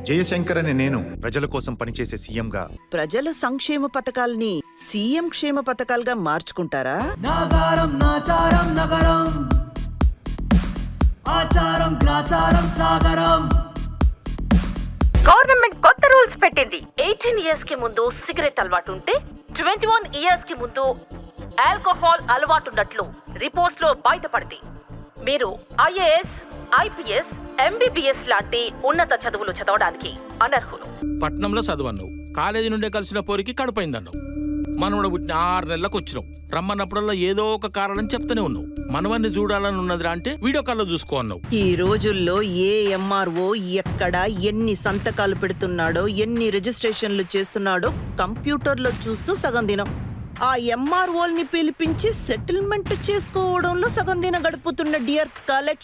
జయశంకర్ అనే నేను ప్రజల కోసం పనిచేసే సీఎంగా ప్రజల సంక్షేమ పథకాల్ని సీఎం క్షేమ పథకాలుగా మార్చుకుంటారా? నాగారం నాచారం నగరం ఆచారం గ్రాచారం సాగరం. గవర్నమెంట్ కొత్త రూల్స్ పెట్టింది. 18 ఇయర్స్ కి ముందు సిగరెట్ అలవాటు ఉంటే 21 ఇయర్స్ కి ముందు ఆల్కహాల్ అలవాటున్నట్లు రిపోర్ట్స్ లో బయటపడింది. మీరు ఐఏఎస్, ఐపీఎస్, ఎంబీబీఎస్ లాంటి ఉన్నత చదువులు చదవడానికి అనర్హులు. పట్నంలో చదువన్నావు, కాలేజీ నుండే కలిసిన పోరికి కడుపైందన్నావు. మనవడ పుట్టిన 6 నెలలకు వచ్చినావు. రమ్మన్నప్పుడల్లా ఏదో ఒక కారణం చెప్తూనే ఉన్నావు. మనవన్ని చూడాలని ఉన్నదిరా అంటే వీడియో కాల్లో చూసుకో అన్నావు. ఈ రోజుల్లో ఏ ఎంఆర్ఓ ఎక్కడ ఎన్ని సంతకాలు పెడుతున్నాడో, ఎన్ని రిజిస్ట్రేషన్లు చేస్తున్నాడో కంప్యూటర్లో చూస్తూ సగం దినం. ఆ ఎంఆర్ఓల్ని పిలిపించి సెటిల్మెంట్ చేసుకోవడంలో సగం దినం గడుపుతున్న డియర్ కలెక్షన్